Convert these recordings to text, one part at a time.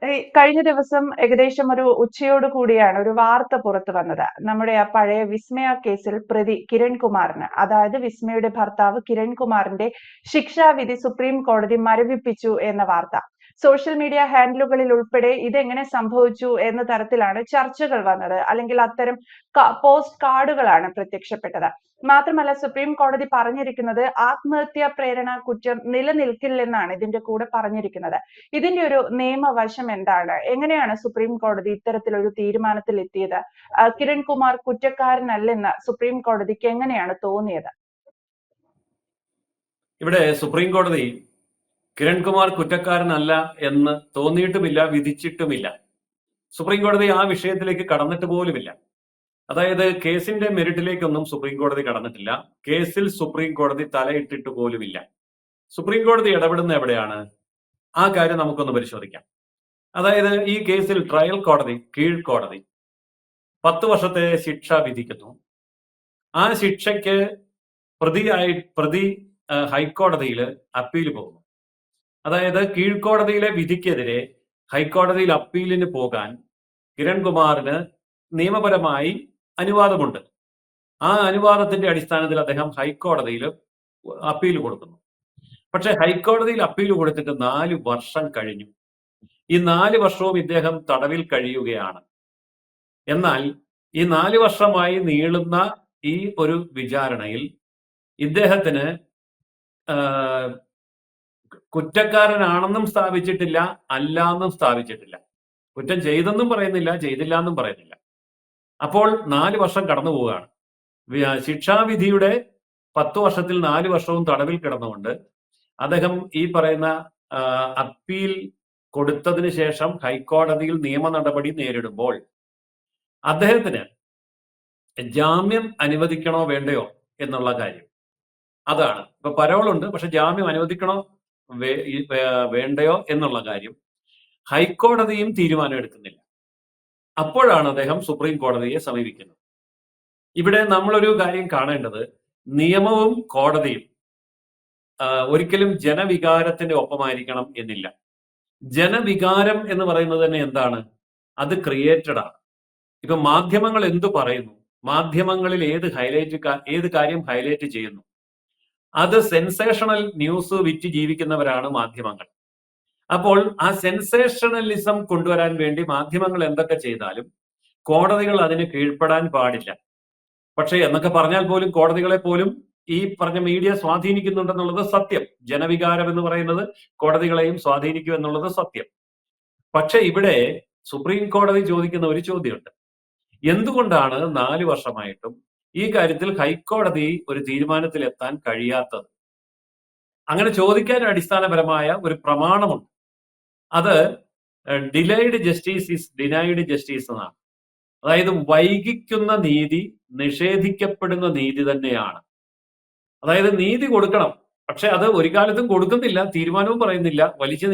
ഈ കഴിഞ്ഞ ദിവസം ഏകദേശം ഒരു ഉച്ചയോട് കൂടിയാണ് ഒരു വാർത്ത പുറത്തു വന്നത്. നമ്മുടെ ആ പഴയ വിസ്മയ കേസിൽ പ്രതി കിരൺകുമാറിന്, അതായത് വിസ്മയുടെ ഭർത്താവ് കിരൺകുമാറിന്റെ ശിക്ഷാവിധി സുപ്രീം കോടതി മരവിപ്പിച്ചു എന്ന വാർത്ത. സോഷ്യൽ മീഡിയ ഹാൻഡിലുകളിൽ ഉൾപ്പെടെ ഇതെങ്ങനെ സംഭവിച്ചു എന്ന തരത്തിലാണ് ചർച്ചകൾ വന്നത്. അല്ലെങ്കിൽ അത്തരം പോസ്റ്റ് കാർഡുകളാണ് പ്രത്യക്ഷപ്പെട്ടത്. മാത്രമല്ല, സുപ്രീം കോടതി പറഞ്ഞിരിക്കുന്നത് ആത്മഹത്യാ പ്രേരണ കുറ്റം നിലനിൽക്കില്ലെന്നാണ് ഇതിന്റെ കൂടെ പറഞ്ഞിരിക്കുന്നത്. ഇതിന്റെ ഒരു നിയമവശം എന്താണ്? എങ്ങനെയാണ് സുപ്രീം കോടതി ഇത്തരത്തിലൊരു തീരുമാനത്തിൽ എത്തിയത്? കിരൺകുമാർ കുറ്റക്കാരനല്ലെന്ന് സുപ്രീം കോടതിക്ക് എങ്ങനെയാണ് തോന്നിയത്? ഇവിടെ സുപ്രീം കോടതി കിരൺകുമാർ കുറ്റക്കാരനല്ല എന്ന് തോന്നിയിട്ടുമില്ല, വിധിച്ചിട്ടുമില്ല. സുപ്രീം കോടതി ആ വിഷയത്തിലേക്ക് കടന്നിട്ട് പോലുമില്ല. അതായത് കേസിന്റെ മെറിറ്റിലേക്കൊന്നും സുപ്രീം കോടതി കടന്നിട്ടില്ല. കേസിൽ സുപ്രീം കോടതി തലയിട്ടിട്ട് പോലുമില്ല. സുപ്രീം കോടതി ഇടപെടുന്ന എവിടെയാണ്? ആ കാര്യം നമുക്കൊന്ന് പരിശോധിക്കാം. അതായത് ഈ കേസിൽ ട്രയൽ കോടതി, കീഴ്ക്കോടതി 10 വർഷത്തെ ശിക്ഷ വിധിക്കുന്നു. ആ ശിക്ഷയ്ക്ക് പ്രതി ഹൈക്കോടതിയിൽ അപ്പീൽ പോകുന്നു. അതായത് കീഴ്ക്കോടതിയിലെ വിധിക്കെതിരെ ഹൈക്കോടതിയിൽ അപ്പീലിന് പോകാൻ കിരൺകുമാറിന് നിയമപരമായി അനുവാദമുണ്ട്. ആ അനുവാദത്തിന്റെ അടിസ്ഥാനത്തിൽ അദ്ദേഹം ഹൈക്കോടതിയിൽ അപ്പീൽ കൊടുക്കുന്നു. പക്ഷെ ഹൈക്കോടതിയിൽ അപ്പീൽ കൊടുത്തിട്ട് 4 വർഷം കഴിഞ്ഞു. ഈ 4 വർഷവും ഇദ്ദേഹം തടവിൽ കഴിയുകയാണ്. എന്നാൽ ഈ 4 വർഷമായി നീളുന്ന ഈ ഒരു വിചാരണയിൽ ഇദ്ദേഹത്തിന് കുറ്റക്കാരനാണെന്നും സ്ഥാപിച്ചിട്ടില്ല, അല്ലാന്നും സ്ഥാപിച്ചിട്ടില്ല. കുറ്റം ചെയ്തെന്നും പറയുന്നില്ല, ചെയ്തില്ല എന്നും പറയുന്നില്ല. അപ്പോൾ 4 വർഷം കടന്നു പോവുകയാണ്. ശിക്ഷാവിധിയുടെ 10 വർഷത്തിൽ 4 വർഷവും തടവിൽ കിടന്നുകൊണ്ട് അദ്ദേഹം ഈ പറയുന്ന അപ്പീൽ കൊടുത്തതിന് ശേഷം ഹൈക്കോടതിയിൽ നിയമ നടപടി നേരിടുമ്പോൾ അദ്ദേഹത്തിന് ജാമ്യം അനുവദിക്കണോ വേണ്ടയോ എന്നുള്ള കാര്യം, അതാണ്. ഇപ്പൊ പരോളുണ്ട്, പക്ഷെ ജാമ്യം അനുവദിക്കണോ വേണ്ടയോ എന്നുള്ള കാര്യം ഹൈക്കോടതിയും തീരുമാനം എടുക്കുന്നില്ല. അപ്പോഴാണ് അദ്ദേഹം സുപ്രീം കോടതിയെ സമീപിക്കുന്നത്. ഇവിടെ നമ്മളൊരു കാര്യം കാണേണ്ടത്, നിയമവും കോടതിയും ഒരിക്കലും ജനവികാരത്തിന്റെ ഒപ്പമായിരിക്കണം എന്നില്ല. ജനവികാരം എന്ന് പറയുന്നത് തന്നെ എന്താണ്? അത് ക്രിയേറ്റഡ് ആണ്. ഇപ്പൊ മാധ്യമങ്ങൾ എന്തു പറയുന്നു, മാധ്യമങ്ങളിൽ ഏത് കാര്യം ഹൈലൈറ്റ് ചെയ്യുന്നു, അത് സെൻസേഷണൽ ന്യൂസ് വിറ്റ് ജീവിക്കുന്നവരാണ് മാധ്യമങ്ങൾ. അപ്പോൾ ആ സെൻസേഷണലിസം കൊണ്ടുവരാൻ വേണ്ടി മാധ്യമങ്ങൾ എന്തൊക്കെ ചെയ്താലും കോടതികൾ അതിന് കീഴ്പ്പെടാൻ പാടില്ല. പക്ഷേ എന്നൊക്കെ പറഞ്ഞാൽ പോലും കോടതികളെ പോലും ഈ പറഞ്ഞ മീഡിയ സ്വാധീനിക്കുന്നുണ്ടെന്നുള്ളത് സത്യം. ജനവികാരം എന്ന് പറയുന്നത് കോടതികളെയും സ്വാധീനിക്കും എന്നുള്ളത് സത്യം. പക്ഷെ ഇവിടെ സുപ്രീം കോടതി ചോദിക്കുന്ന ഒരു ചോദ്യമുണ്ട്. എന്തുകൊണ്ടാണ് 4 വർഷമായിട്ടും ഈ കാര്യത്തിൽ ഹൈക്കോടതി ഒരു തീരുമാനത്തിൽ എത്താൻ കഴിയാത്തത്? അങ്ങനെ ചോദിക്കാൻ അടിസ്ഥാനപരമായ ഒരു പ്രമാണമുണ്ട്. അത് delayed justice is denied justice എന്നാണ്. അതായത് വൈകിക്കുന്ന നീതി നിഷേധിക്കപ്പെടുന്ന നീതി തന്നെയാണ്. അതായത് നീതി കൊടുക്കണം, പക്ഷെ അത് ഒരു കാലത്തും കൊടുക്കുന്നില്ല, തീരുമാനവും പറയുന്നില്ല, വലിച്ചു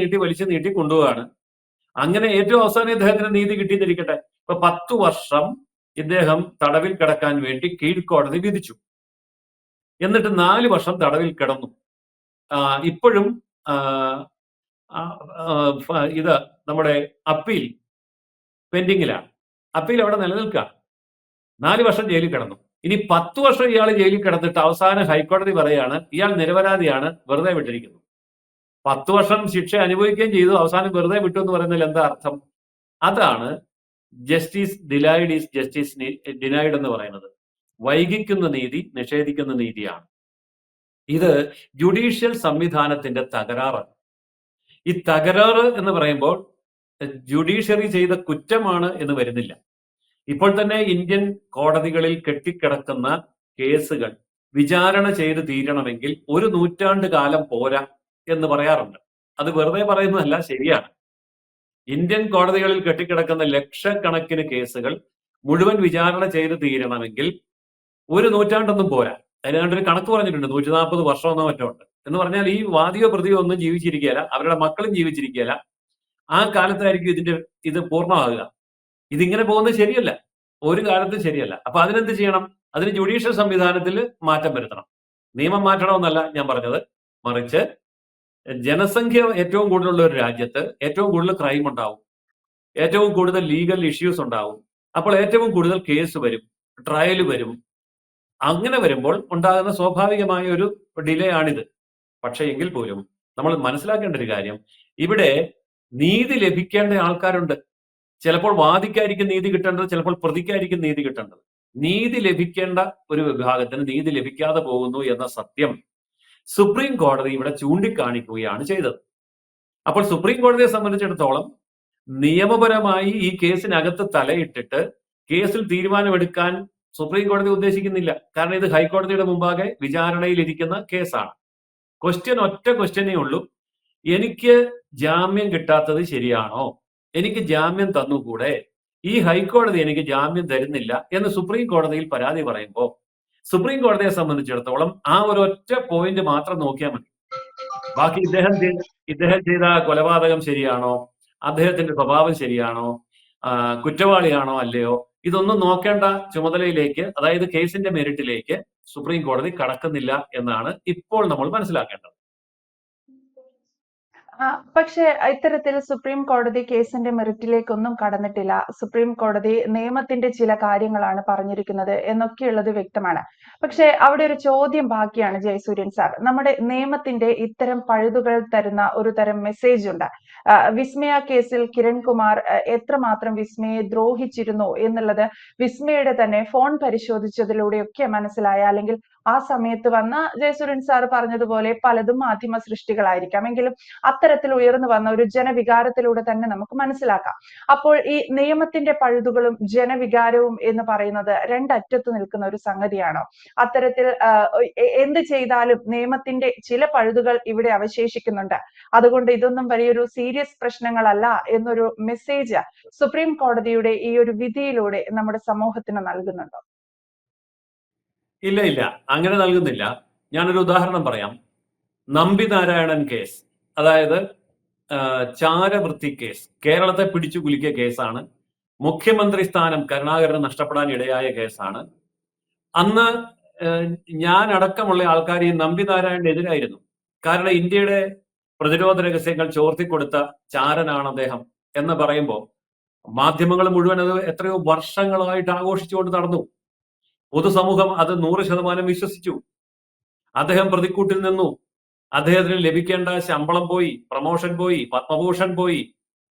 നീട്ടി കൊണ്ടുപോവാണ്. അങ്ങനെ ഏറ്റവും അവസാനം ഇദ്ദേഹത്തിന് നീതി കിട്ടിയെന്നിരിക്കട്ടെ. ഇപ്പൊ 10 വർഷം ഇദ്ദേഹം തടവിൽ കിടക്കാൻ വേണ്ടി കീഴ്ക്കോടതി വിധിച്ചു. എന്നിട്ട് 4 വർഷം തടവിൽ കിടന്നു. ഇപ്പോഴും ഇത് നമ്മുടെ അപ്പീൽ പെൻഡിങ്ങിലാണ്. അപ്പീൽ അവിടെ നിലനിൽക്കുക. 4 വർഷം ജയിലിൽ കിടന്നു. ഇനി 10 വർഷം ഇയാൾ ജയിലിൽ കിടന്നിട്ട് അവസാനം ഹൈക്കോടതി പറയാണ് ഇയാൾ നിരപരാധിയാണ്, വെറുതെ വിട്ടിരിക്കുന്നു. 10 വർഷം ശിക്ഷ അനുഭവിക്കുകയും ചെയ്തു, അവസാനം വെറുതെ വിട്ടു എന്ന് പറയുന്നതിൽ എന്താ അർത്ഥം? അതാണ് justice delayed is justice denied എന്ന് പറയുന്നത്. വൈകിക്കുന്ന നീതി നിഷേധിക്കുന്ന നീതിയാണ്. ഇത് ജുഡീഷ്യൽ സംവിധാനത്തിന്റെ തകരാറാണ്. ഈ തകരാറ് എന്ന് പറയുമ്പോൾ ജുഡീഷ്യറി ചെയ്ത കുറ്റമാണ് എന്ന് വരുന്നില്ല. ഇപ്പോൾ തന്നെ ഇന്ത്യൻ കോടതികളിൽ കെട്ടിക്കിടക്കുന്ന കേസുകൾ വിചാരണ ചെയ്ത് തീരണമെങ്കിൽ 1 നൂറ്റാണ്ട് കാലം പോരാ എന്ന് പറയാറുണ്ട്. അത് വെറുതെ പറയുന്നതല്ല, ശരിയാണ്. ഇന്ത്യൻ കോടതികളിൽ കെട്ടിക്കിടക്കുന്ന ലക്ഷക്കണക്കിന് കേസുകൾ മുഴുവൻ വിചാരണ ചെയ്ത് തീരണമെങ്കിൽ 1 നൂറ്റാണ്ടൊന്നും പോരാ. അതിനാണ്ടൊരു കണക്ക് പറഞ്ഞിട്ടുണ്ട്, 140 വർഷമെന്നോ മറ്റോ ഉണ്ട്. എന്ന് പറഞ്ഞാൽ ഈ വാദിയോ പ്രതിയോ ഒന്നും ജീവിച്ചിരിക്കുകയില്ല, അവരുടെ മക്കളും ജീവിച്ചിരിക്കുകയില്ല. ആ കാലത്തായിരിക്കും ഇത് പൂർണ്ണമാകുക. ഇതിങ്ങനെ പോകുന്നത് ശരിയല്ല, ഒരു കാലത്തും ശരിയല്ല. അപ്പൊ അതിനെന്ത് ചെയ്യണം? അതിന് ജുഡീഷ്യൽ സംവിധാനത്തിൽ മാറ്റം വരുത്തണം. നിയമം മാറ്റണമെന്നല്ല ഞാൻ പറഞ്ഞത്, മറിച്ച് ജനസംഖ്യ ഏറ്റവും കൂടുതലുള്ള ഒരു രാജ്യത്ത് ഏറ്റവും കൂടുതൽ ക്രൈം ഉണ്ടാവും. ഏറ്റവും കൂടുതൽ ലീഗൽ ഇഷ്യൂസ് ഉണ്ടാവും. അപ്പോൾ ഏറ്റവും കൂടുതൽ കേസ് വരും, ട്രയൽ വരും. അങ്ങനെ വരുമ്പോൾ ഉണ്ടാകുന്ന സ്വാഭാവികമായ ഒരു ഡിലേ ആണിത്. പക്ഷേ എങ്കിൽ പോലും നമ്മൾ മനസ്സിലാക്കേണ്ട ഒരു കാര്യം, ഇവിടെ നീതി ലഭിക്കേണ്ട ആൾക്കാരുണ്ട്. ചിലപ്പോൾ വാദിക്കായിരിക്കും നീതി കിട്ടേണ്ടത്, ചിലപ്പോൾ പ്രതിക്കായിരിക്കും നീതി കിട്ടേണ്ടത്. നീതി ലഭിക്കേണ്ട ഒരു വിഭാഗത്തിന് നീതി ലഭിക്കാതെ പോകുന്നു എന്ന സത്യം സുപ്രീം കോടതി ഇവിടെ ചൂണ്ടിക്കാണിക്കുകയാണ് ചെയ്തത്. അപ്പോൾ സുപ്രീം കോടതിയെ സംബന്ധിച്ചിടത്തോളം നിയമപരമായി ഈ കേസിനകത്ത് തലയിട്ടിട്ട് കേസിൽ തീരുമാനമെടുക്കാൻ സുപ്രീം കോടതി ഉദ്ദേശിക്കുന്നില്ല. കാരണം ഇത് ഹൈക്കോടതിയുടെ മുമ്പാകെ വിചാരണയിലിരിക്കുന്ന കേസാണ്. ഒറ്റ ക്വസ്റ്റ്യനേ ഉള്ളൂ, എനിക്ക് ജാമ്യം കിട്ടാത്തത് ശരിയാണോ? എനിക്ക് ജാമ്യം തന്നുകൂടെ? ഈ ഹൈക്കോടതി എനിക്ക് ജാമ്യം തരുന്നില്ല എന്ന് സുപ്രീം കോടതിയിൽ പരാതി പറയുമ്പോൾ സുപ്രീം കോടതിയെ സംബന്ധിച്ചിടത്തോളം ആ ഒരൊറ്റ പോയിന്റ് മാത്രം നോക്കിയാൽ മതി. ബാക്കി ഇദ്ദേഹം ചെയ്ത കൊലപാതകം ശരിയാണോ, അദ്ദേഹത്തിന്റെ സ്വഭാവം ശരിയാണോ, കുറ്റവാളിയാണോ അല്ലയോ, ഇതൊന്നും നോക്കേണ്ട ചുമതലയിലേക്ക്, അതായത് കേസിന്റെ മെറിറ്റിലേക്ക് സുപ്രീം കോടതി കടക്കുന്നില്ല എന്നാണ് ഇപ്പോൾ നമ്മൾ മനസ്സിലാക്കേണ്ടത്. പക്ഷേ ഇത്തരത്തിൽ സുപ്രീം കോടതി കേസിന്റെ മെറിറ്റിലേക്കൊന്നും കടന്നിട്ടില്ല. സുപ്രീം കോടതി നിയമത്തിന്റെ ചില കാര്യങ്ങളാണ് പറഞ്ഞിരിക്കുന്നത് എന്നൊക്കെയുള്ളത് വ്യക്തമാണ്. പക്ഷേ അവിടെ ഒരു ചോദ്യം ബാക്കിയാണ് ജയസൂര്യൻ സാർ. നമ്മുടെ നിയമത്തിന്റെ ഇത്തരം പഴുതുകൾ തരുന്ന ഒരു തരം മെസ്സേജ് ഉണ്ട്. വിസ്മയ കേസിൽ കിരൺകുമാർ എത്രമാത്രം വിസ്മയെ ദ്രോഹിച്ചിരുന്നു എന്നുള്ളത് വിസ്മയുടെ തന്നെ ഫോൺ പരിശോധിച്ചതിലൂടെയൊക്കെ മനസ്സിലായ, അല്ലെങ്കിൽ ആ സമയത്ത് വന്ന ജയസൂര്യൻ സാർ പറഞ്ഞതുപോലെ പലതും മാധ്യമ സൃഷ്ടികളായിരിക്കാം, എങ്കിലും അത്തരത്തിൽ ഉയർന്നു വന്ന ഒരു ജനവികാരത്തിലൂടെ തന്നെ നമുക്ക് മനസ്സിലാക്കാം. അപ്പോൾ ഈ നിയമത്തിന്റെ പഴുതുകളും ജനവികാരവും എന്ന് പറയുന്നത് രണ്ടറ്റത്ത് നിൽക്കുന്ന ഒരു സംഗതിയാണോ? അത്തരത്തിൽ എന്ത് ചെയ്താലും നിയമത്തിന്റെ ചില പഴുതുകൾ ഇവിടെ അവശേഷിക്കുന്നുണ്ട്, അതുകൊണ്ട് ഇതൊന്നും വലിയൊരു സീരിയസ് പ്രശ്നങ്ങളല്ല എന്നൊരു മെസ്സേജ് സുപ്രീം കോടതിയുടെ ഈ ഒരു വിധിയിലൂടെ നമ്മുടെ സമൂഹത്തിന് നൽകുന്നുണ്ടോ? ഇല്ല, അങ്ങനെ നൽകുന്നില്ല. ഞാനൊരു ഉദാഹരണം പറയാം. നമ്പി നാരായണൻ കേസ്, അതായത് ചാരവൃത്തി കേസ്, കേരളത്തെ പിടിച്ചു കുലുക്കിയ കേസാണ്. മുഖ്യമന്ത്രി സ്ഥാനം കരുണാകരന് നഷ്ടപ്പെടാൻ ഇടയായ കേസാണ്. അന്ന് ഞാൻ അടക്കമുള്ള ആൾക്കാർ ഈ നമ്പി നാരായണനെതിരായിരുന്നു. കാരണം ഇന്ത്യയുടെ പ്രതിരോധ രഹസ്യങ്ങൾ ചോർത്തിക്കൊടുത്ത ചാരനാണ് അദ്ദേഹം എന്ന് പറയുമ്പോൾ മാധ്യമങ്ങൾ മുഴുവൻ അത് എത്രയോ വർഷങ്ങളായിട്ട് ആഘോഷിച്ചുകൊണ്ട് നടന്നു. പൊതുസമൂഹം അത് 100% വിശ്വസിച്ചു. അദ്ദേഹം പ്രതിക്കൂട്ടിൽ നിന്നു. അദ്ദേഹത്തിന് ലഭിക്കേണ്ട ശമ്പളം പോയി, പ്രമോഷൻ പോയി, പത്മഭൂഷൺ പോയി,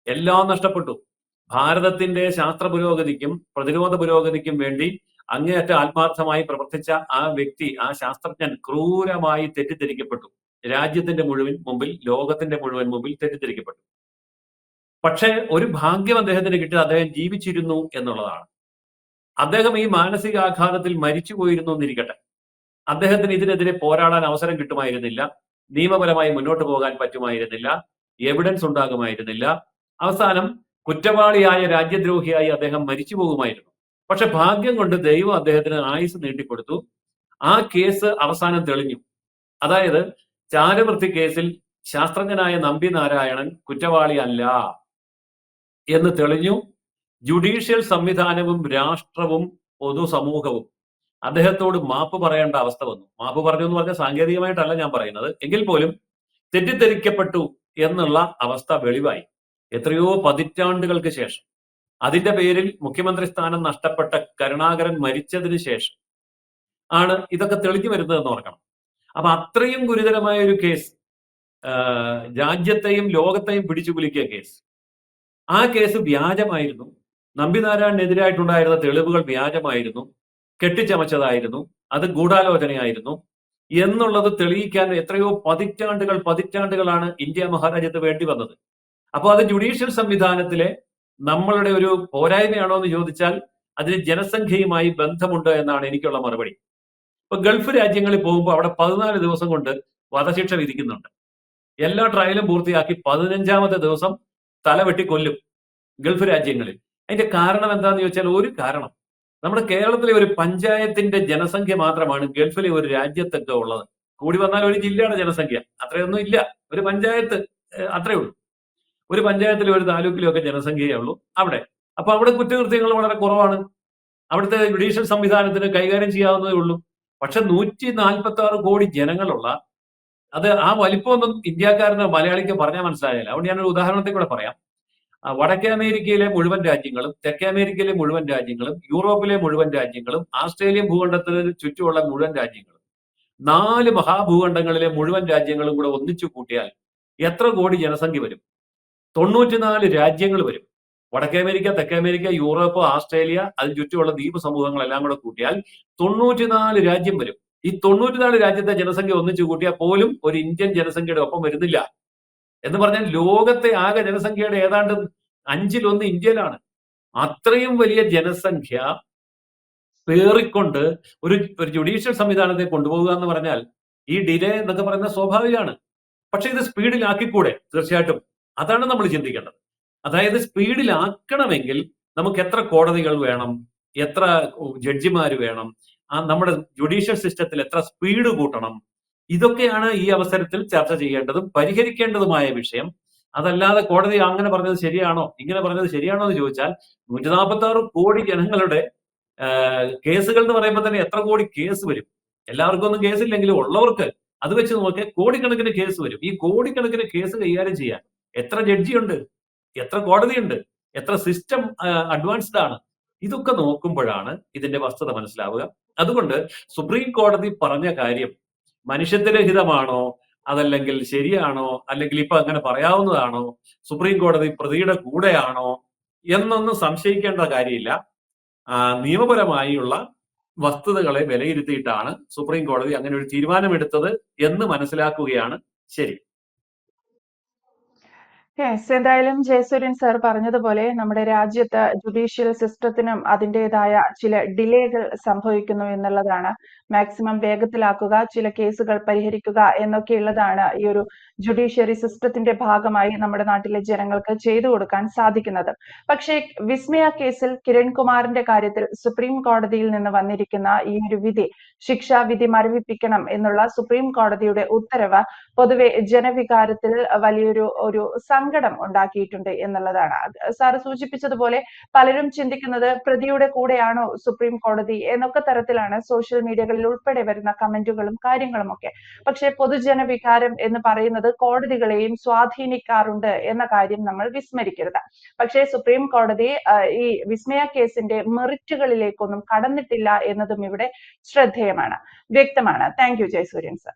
എല്ലാം നഷ്ടപ്പെട്ടു. ഭാരതത്തിന്റെ ശാസ്ത്ര പുരോഗതിക്കും പ്രതിരോധ പുരോഗതിക്കും വേണ്ടി അങ്ങേയറ്റ ആത്മാർത്ഥമായി പ്രവർത്തിച്ച ആ വ്യക്തി, ആ ശാസ്ത്രജ്ഞൻ ക്രൂരമായി തെറ്റിദ്ധരിക്കപ്പെട്ടു. രാജ്യത്തിന്റെ മുഴുവൻ മുമ്പിൽ, ലോകത്തിന്റെ മുഴുവൻ മുമ്പിൽ തെറ്റിദ്ധരിക്കപ്പെട്ടു. പക്ഷേ ഒരു ഭാഗ്യം അദ്ദേഹത്തിന് കിട്ടിയത് അദ്ദേഹം ജീവിച്ചിരുന്നു എന്നുള്ളതാണ്. അദ്ദേഹം ഈ മാനസികാഘാതത്തിൽ മരിച്ചു പോയിരുന്നു എന്നിരിക്കട്ടെ, അദ്ദേഹത്തിന് ഇതിനെതിരെ പോരാടാൻ അവസരം കിട്ടുമായിരുന്നില്ല, നിയമപരമായി മുന്നോട്ട് പോകാൻ പറ്റുമായിരുന്നില്ല, എവിഡൻസ് ഉണ്ടാകുമായിരുന്നില്ല. അവസാനം കുറ്റവാളിയായ രാജ്യദ്രോഹിയായി അദ്ദേഹം മരിച്ചു പോകുമായിരുന്നു. പക്ഷെ ഭാഗ്യം കൊണ്ട് ദൈവം അദ്ദേഹത്തിന് ആയുസ് നീട്ടിക്കൊടുത്തു. ആ കേസ് അവസാനം തെളിഞ്ഞു. അതായത് ചാരവൃത്തി കേസിൽ ശാസ്ത്രജ്ഞനായ നമ്പി നാരായണൻ കുറ്റവാളി അല്ല എന്ന് തെളിഞ്ഞു. ജുഡീഷ്യൽ സംവിധാനവും രാഷ്ട്രവും പൊതുസമൂഹവും അദ്ദേഹത്തോട് മാപ്പ് പറയേണ്ട അവസ്ഥ വന്നു. മാപ്പ് പറഞ്ഞു എന്ന് പറഞ്ഞാൽ സാങ്കേതികമായിട്ടല്ല ഞാൻ പറയുന്നത്, എങ്കിൽ പോലും തെറ്റിദ്ധരിക്കപ്പെട്ടു എന്നുള്ള അവസ്ഥ വെളിവായി. എത്രയോ പതിറ്റാണ്ടുകൾക്ക് ശേഷം, അതിന്റെ പേരിൽ മുഖ്യമന്ത്രി സ്ഥാനം നഷ്ടപ്പെട്ട കരുണാകരൻ മരിച്ചതിന് ശേഷം ആണ് ഇതൊക്കെ തെളിഞ്ഞു വരുന്നതെന്ന് ഓർക്കണം. അപ്പൊ അത്രയും ഗുരുതരമായ ഒരു കേസ്, രാജ്യത്തെയും ലോകത്തെയും പിടിച്ചു കുലുക്കിയ കേസ്, ആ കേസ് വ്യാജമായിരുന്നു. നമ്പി നാരായണനെതിരായിട്ടുണ്ടായിരുന്ന തെളിവുകൾ വ്യാജമായിരുന്നു, കെട്ടിച്ചമച്ചതായിരുന്നു, അത് ഗൂഢാലോചനയായിരുന്നു എന്നുള്ളത് തെളിയിക്കാൻ എത്രയോ പതിറ്റാണ്ടുകളാണ് ഇന്ത്യ മഹാരാജ്യത്ത് വേണ്ടി വന്നത്. അപ്പോൾ അത് ജുഡീഷ്യൽ സംവിധാനത്തിലെ നമ്മളുടെ ഒരു പോരായ്മയാണോ എന്ന് ചോദിച്ചാൽ അതിന് ജനസംഖ്യയുമായി ബന്ധമുണ്ട് എന്നാണ് എനിക്കുള്ള മറുപടി. ഇപ്പൊ ഗൾഫ് രാജ്യങ്ങളിൽ പോകുമ്പോൾ അവിടെ 14 ദിവസം കൊണ്ട് വധശിക്ഷ വിധിക്കുന്നുണ്ട്. എല്ലാ ട്രയലും പൂർത്തിയാക്കി 15ാമത്തെ ദിവസം തലവെട്ടി കൊല്ലും ഗൾഫ് രാജ്യങ്ങളിൽ. അതിന്റെ കാരണം എന്താന്ന് ചോദിച്ചാൽ, ഒരു കാരണം, നമ്മുടെ കേരളത്തിലെ ഒരു പഞ്ചായത്തിന്റെ ജനസംഖ്യ മാത്രമാണ് ഗൾഫിലെ ഒരു രാജ്യത്തൊക്കെ ഉള്ളത്. കൂടി വന്നാൽ ഒരു ജില്ലയുടെ ജനസംഖ്യ, അത്രയൊന്നും ഇല്ല. ഒരു പഞ്ചായത്ത് അത്രേ ഉള്ളൂ. ഒരു പഞ്ചായത്തിലെ ഒരു താലൂക്കിലും ഒക്കെ ജനസംഖ്യയേ ഉള്ളൂ അവിടെ. അപ്പൊ അവിടെ കുറ്റകൃത്യങ്ങൾ വളരെ കുറവാണ്. അവിടുത്തെ ജുഡീഷ്യൽ സംവിധാനത്തിന് കൈകാര്യം ചെയ്യാവുന്നതേ ഉള്ളൂ. പക്ഷെ 146 കോടി ജനങ്ങളുള്ള, അത് ആ വലിപ്പമൊന്നും ഇന്ത്യക്കാരനോ മലയാളിക്കോ പറഞ്ഞാൽ മനസ്സിലായാലും, അതുകൊണ്ട് ഞാനൊരു ഉദാഹരണത്തിൽ കൂടെ പറയാം. വടക്കേ അമേരിക്കയിലെ മുഴുവൻ രാജ്യങ്ങളും തെക്കേ അമേരിക്കയിലെ മുഴുവൻ രാജ്യങ്ങളും യൂറോപ്പിലെ മുഴുവൻ രാജ്യങ്ങളും ആസ്ട്രേലിയൻ ഭൂഖണ്ഡത്തിന് ചുറ്റുമുള്ള മുഴുവൻ രാജ്യങ്ങളും 4 മഹാഭൂഖണ്ഡങ്ങളിലെ മുഴുവൻ രാജ്യങ്ങളും കൂടെ ഒന്നിച്ചു കൂട്ടിയാൽ എത്ര കോടി ജനസംഖ്യ വരും? 94 രാജ്യങ്ങൾ വരും. വടക്കേ അമേരിക്ക, തെക്കേ അമേരിക്ക, യൂറോപ്പ്, ആസ്ട്രേലിയ, അതിന് ചുറ്റുമുള്ള ദ്വീപ് സമൂഹങ്ങളെല്ലാം കൂടെ കൂട്ടിയാൽ 94 രാജ്യം വരും. ഈ 94 രാജ്യത്തെ ജനസംഖ്യ ഒന്നിച്ചു കൂട്ടിയാൽ പോലും ഒരു ഇന്ത്യൻ ജനസംഖ്യയുടെ ഒപ്പം വരുന്നില്ല. എന്ന് പറഞ്ഞാൽ ലോകത്തെ ആകെ ജനസംഖ്യയുടെ ഏതാണ്ട് 1/5 ഇന്ത്യയിലാണ്. അത്രയും വലിയ ജനസംഖ്യ പേറിക്കൊണ്ട് ഒരു ജുഡീഷ്യൽ സംവിധാനത്തെ കൊണ്ടുപോകുക എന്ന് പറഞ്ഞാൽ ഈ ഡിലേ എന്നൊക്കെ പറയുന്നത് സ്വാഭാവികമാണ്. പക്ഷെ ഇത് സ്പീഡിലാക്കിക്കൂടെ? തീർച്ചയായിട്ടും അതാണ് നമ്മൾ ചിന്തിക്കേണ്ടത്. അതായത് സ്പീഡിലാക്കണമെങ്കിൽ നമുക്ക് എത്ര കോടതികൾ വേണം, എത്ര ജഡ്ജിമാര് വേണം, നമ്മുടെ ജുഡീഷ്യൽ സിസ്റ്റത്തിൽ എത്ര സ്പീഡ് കൂട്ടണം, ഇതൊക്കെയാണ് ഈ അവസരത്തിൽ ചർച്ച ചെയ്യേണ്ടതും പരിഹരിക്കേണ്ടതുമായ വിഷയം. അതല്ലാതെ കോടതി അങ്ങനെ പറഞ്ഞത് ശരിയാണോ, ഇങ്ങനെ പറഞ്ഞത് ശരിയാണോ എന്ന് ചോദിച്ചാൽ 146 കോടി ജനങ്ങളുടെ കേസുകൾ എന്ന് പറയുമ്പോൾ തന്നെ എത്ര കോടി കേസ് വരും? എല്ലാവർക്കും ഒന്നും കേസില്ലെങ്കിലും ഉള്ളവർക്ക് അത് വെച്ച് നോക്കിയാൽ കോടിക്കണക്കിന് കേസ് വരും. ഈ കോടിക്കണക്കിന് കേസ് കൈകാര്യം ചെയ്യാൻ എത്ര ജഡ്ജിയുണ്ട്, എത്ര കോടതിയുണ്ട്, എത്ര സിസ്റ്റം അഡ്വാൻസ്ഡ് ആണ്? ഇതൊക്കെ നോക്കുമ്പോഴാണ് ഇതിന്റെ വസ്തുത മനസ്സിലാവുക. അതുകൊണ്ട് സുപ്രീം കോടതി പറഞ്ഞ കാര്യം മനുഷ്യത്വരഹിതമാണോ, അതല്ലെങ്കിൽ ശരിയാണോ, അല്ലെങ്കിൽ ഇപ്പൊ അങ്ങനെ പറയാവുന്നതാണോ, സുപ്രീം കോടതി പ്രതിയുടെ കൂടെയാണോ എന്നൊന്നും സംശയിക്കേണ്ട കാര്യമില്ല. നിയമപരമായുള്ള വസ്തുതകളെ വിലയിരുത്തിയിട്ടാണ് സുപ്രീം കോടതി അങ്ങനെ ഒരു തീരുമാനമെടുത്തത് എന്ന് മനസ്സിലാക്കുകയാണ് ശരി. എന്തായാലും ജയസൂര്യൻ സർ പറഞ്ഞതുപോലെ നമ്മുടെ രാജ്യത്ത് ജുഡീഷ്യൽ സിസ്റ്റത്തിനും അതിൻ്റെതായ ചില ഡിലേകൾ സംഭവിക്കുന്നു എന്നുള്ളതാണ്. മാക്സിമം വേഗത്തിലാക്കുക, ചില കേസുകൾ പരിഹരിക്കുക എന്നൊക്കെയുള്ളതാണ് ഈ ഒരു ജുഡീഷ്യറി സിസ്റ്റത്തിന്റെ ഭാഗമായി നമ്മുടെ നാട്ടിലെ ജനങ്ങൾക്ക് ചെയ്തു കൊടുക്കാൻ സാധിക്കുന്നത്. പക്ഷേ വിസ്മയ കേസിൽ കിരൺകുമാറിന്റെ കാര്യത്തിൽ സുപ്രീം കോടതിയിൽ നിന്ന് വന്നിരിക്കുന്ന ഈ ഒരു വിധി, ശിക്ഷാവിധി മരവിപ്പിക്കണം എന്നുള്ള സുപ്രീം കോടതിയുടെ ഉത്തരവ് പൊതുവെ ജനവികാരത്തിൽ വലിയൊരു സങ്കടം ഉണ്ടാക്കിയിട്ടുണ്ട് എന്നുള്ളതാണ്. സാറ് സൂചിപ്പിച്ചതുപോലെ പലരും ചിന്തിക്കുന്നത് പ്രതിയുടെ കൂടെയാണോ സുപ്രീം കോടതി എന്നൊക്കെ തരത്തിലാണ് സോഷ്യൽ മീഡിയകളിൽ ഉൾപ്പെടെ വരുന്ന കമന്റുകളും കാര്യങ്ങളും ഒക്കെ. പക്ഷെ പൊതുജന വികാരം എന്ന് പറയുന്നത് കോടതികളെയും സ്വാധീനിക്കാറുണ്ട് എന്ന കാര്യം നമ്മൾ വിസ്മരിക്കരുത്. പക്ഷേ സുപ്രീം കോടതി ഈ വിസ്മയ കേസിന്റെ മെറിറ്റുകളിലേക്കൊന്നും കടന്നിട്ടില്ല എന്നതും ഇവിടെ ശ്രദ്ധേയമാണ്, വ്യക്തമാണ്. Thank you Jayasuryan sir.